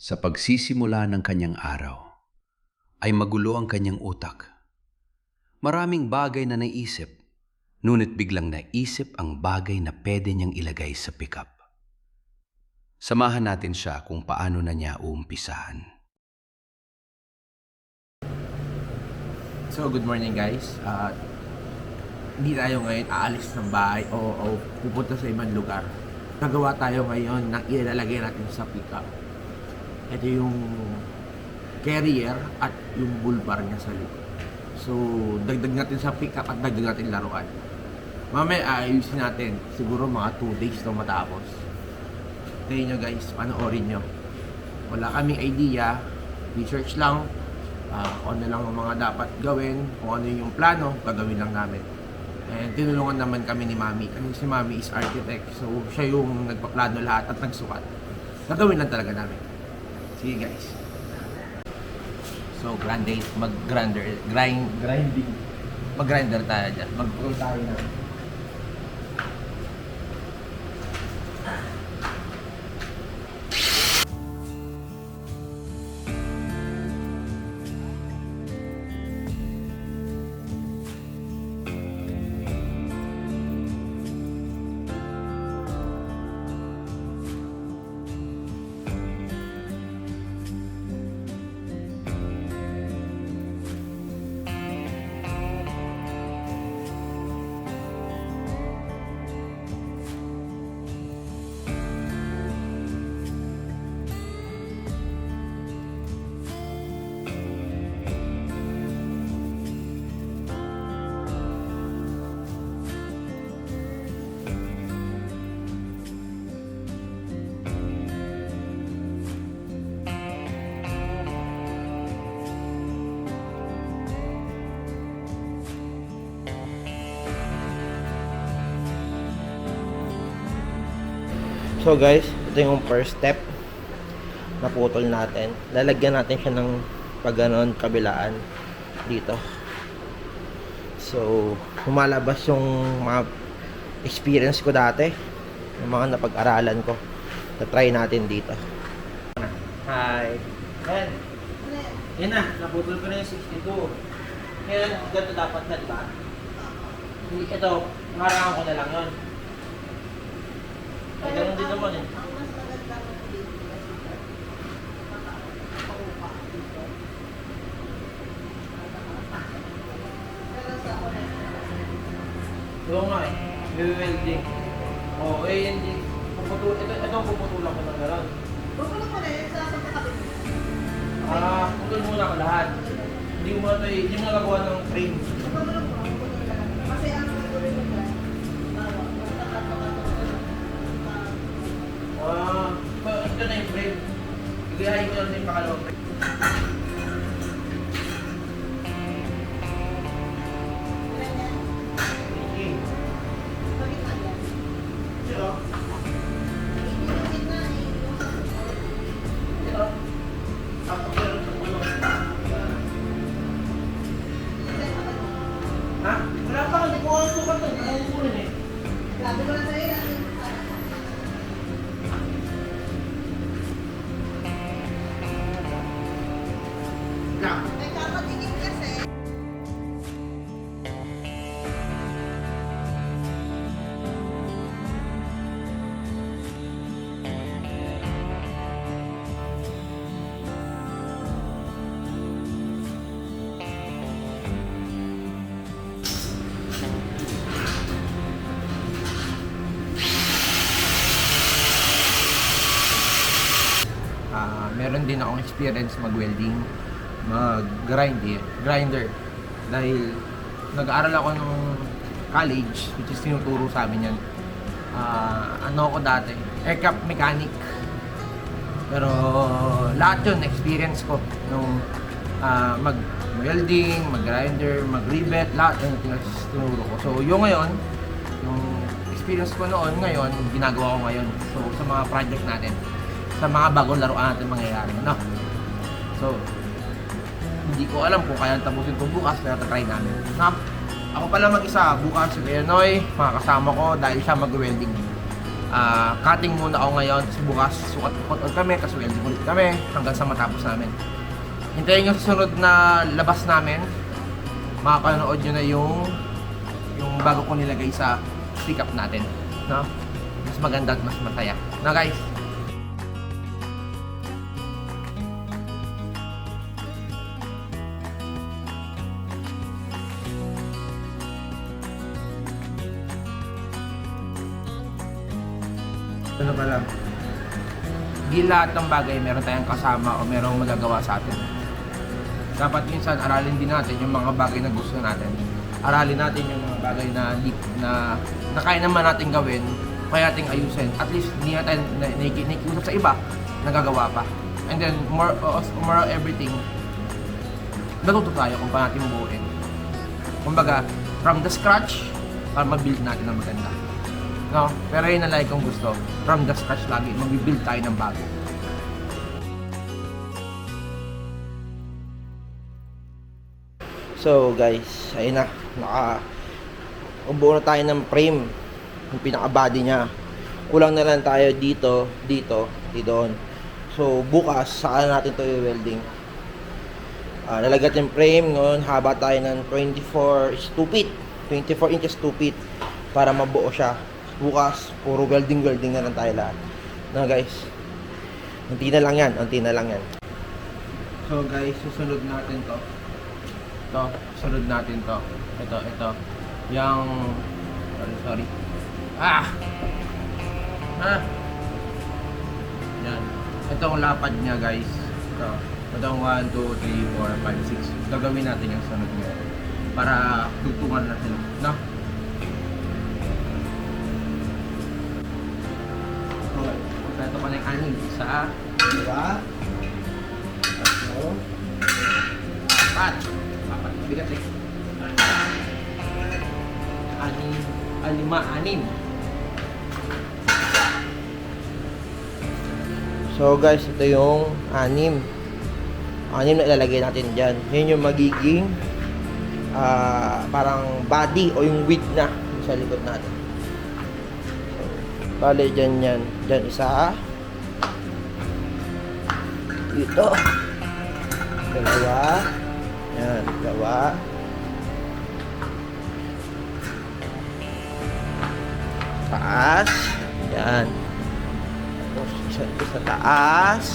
Sa pagsisimula ng kanyang araw, ay magulo ang kanyang utak. Maraming bagay na naisip, ngunit biglang naisip ang bagay na pwede niyang ilagay sa pickup. Samahan natin siya kung paano na niya uumpisahan. So, good morning guys. Hindi tayo ngayon aalis ng bahay o pupunta sa ibang lugar. Nagawa tayo ngayon ng ilalagay natin sa pickup. Ito yung carrier at yung bull bar niya sa likod. So, dagdag natin sa pickup at dagdag natin laruan. Mamaya ayusin natin. Siguro mga 2 days na matapos. Kaya nyo guys, panoorin nyo. Wala kaming idea. Research lang. Kung ano lang ang mga dapat gawin, kung ano yung plano, gagawin lang namin. And tinulungan naman kami ni Mami. Kasi si Mami is architect. So, siya yung nagpaplano lahat at nagsukat. Gagawin lang talaga namin. Sige guys. So, grinding. Mag-grinder tayo dyan. Mag-pull tayo na. So guys, ito yung first step na putol natin. Lalagyan natin siya ng pagganon kabilaan dito. So, lumalabas yung mga experience ko dati, yung mga napag-aralan ko. Na-try natin dito. Hi! Yan! Yan na, naputol ko na yung 62. Ngayon, ganito dapat na, diba? Ito, harangan ko na lang yun. Ay, ganun din naman eh. Ang mas maganda ng dito makakuha dito. Pero sa ako na Oo nga eh. Welding. Oo, eh hindi. Ito ang puputulan ko ng gano'n. bubulong mo na yun sa kapit. Putol muna ko lahat. Hindi mo nagawa ng frame. Bubulong mo, bubulong lang. Kasi ang gagawin mo dyan, Ito na yung frame. Igayahin ko lang yung pakalawang frame. Okay. Ito. Ito. Tapos meron sa pulo. Ha? Wala pa. Hindi ko ang sukat doon. Nakaukulin eh. Sabi ko lang sa'yo yan. Yeah. Nagkakatingin kasi. Meron din akong experience mag-welding, grinder. Dahil nag-aaral ako nung college, which is tinuturo sa amin yan. Ano ako dati? Aircraft mechanic. Pero lahat yun, experience ko. Nung mag-welding, mag-grinder, mag-rivet, lahat yun tinuturo ko. So yung ngayon, yung experience ko noon, ngayon, ginagawa ko ngayon. So sa mga project natin, sa mga bagong laruan natin mangyayari, no? So, hindi ko alam kung kaya tapusin ito bukas, pero try namin. Ako pala mag-isa, bukas si Leonoy, mga kasama ko, dahil siya mag-welding. Cutting muna ako ngayon. Tapos bukas sukat-sukat ulit kami. Tapos welding ulit kami hanggang sa matapos namin. Hintayin yung susunod na labas namin. Makakanood nyo na yung bago ko nilagay sa pickup natin, no? Mas maganda at mas masaya. Na guys. Ano pala? Di lahat ng bagay meron tayong kasama o merong magagawa sa atin. Dapat minsan aralin din natin yung mga bagay na gusto natin. Aralin natin yung mga bagay na kaya naman natin gawin, kaya natin ayusin. At least hindi natin nakikiusap sa iba, nagagawa pa. And then, more of everything, natuto tayo kung paano natin buuin. Kumbaga, from the scratch, para mag-build natin ng maganda. No? Pero yun ang lagi kong gusto. From the scratch lagi, mag-build tayo ng bago. So guys, ayun na, ubuo na tayo ng frame, yung pinaka-body niya. Kulang na lang tayo dito, doon. So bukas, saka natin to i-welding. Nalagat yung frame, ngayon haba tayo ng 24 feet, 24 inches 2 feet, para mabuo siya. Bukas, puro welding na lang tayo lahat. No guys, unti na lang yan. So guys, susunod natin to. Sunod natin to. Ito. Yang sorry. Yan. Ito ang lapad niya, guys. Ito ang 1, 2, 3, 4, 5, 6. Gagawin natin yung sunod niya para tugtungan na sila, no? Okay. Ito pa na yung anim. Isa, dua, tatlo, apat. Bigat eh. Anim. So guys, ito yung anim na ilalagay natin dyan. Yun yung magiging parang body o yung width na sa likod natin. So, bale dyan isa. Dito. Dalawa. Yan, dalawa. Taas. Yan. Tapos isa sa taas.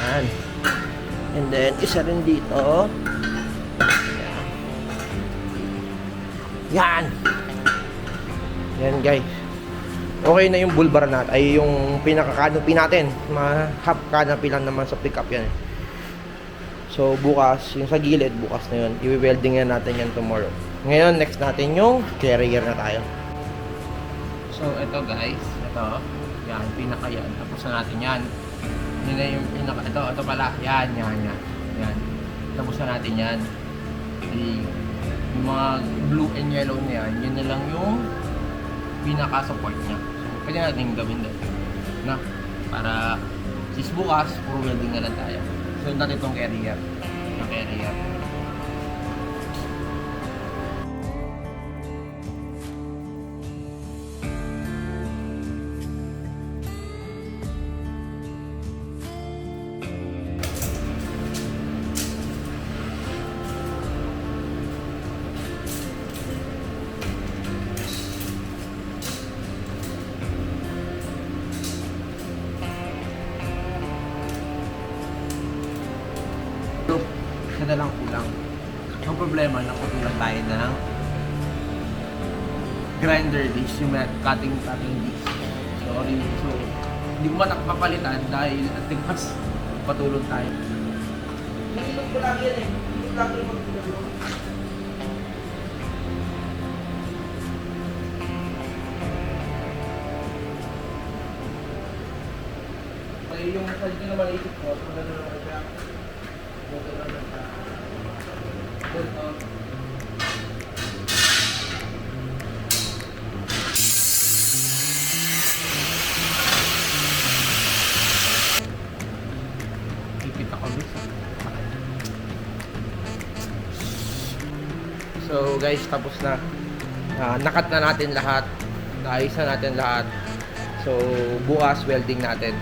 Yan. And then, isa rin dito. Yan. Yan guys. Okay na yung bull bar natin. Ay yung pinaka-canopy natin. Half canopy lang naman sa pickup yan. So bukas, yung sa gilid, bukas na yun. I-welding na natin yan tomorrow. Ngayon, next natin yung carrier na tayo. So ito guys, ito. Yan, pinaka yan. Tapos na natin yan. Yun na yung pinaka, ito pala. Yan. Tapos na natin yan. Yung mga blue and yellow na yan, yun na lang yung pinaka-support niya. So pwede natin gawin doon. Na, para sis bukas, puro welding na lang tayo. So natin itong carrier. Isa na lang kulang. Ang problema, nakutulan tayo ng grinder disc, yung cutting disc. Sorry. So, hindi ko matakapapalitan dahil ating mas patulog tayo. Nililog ko lang yan eh. Hindi ko lang yung magtulog. Yung massage na maliit ko, kung ano naman siya. Ito naman siya. Ito. Ipit ako dito. So guys, tapos na. Nakat na natin lahat. Naayos na natin lahat. So, bukas welding natin.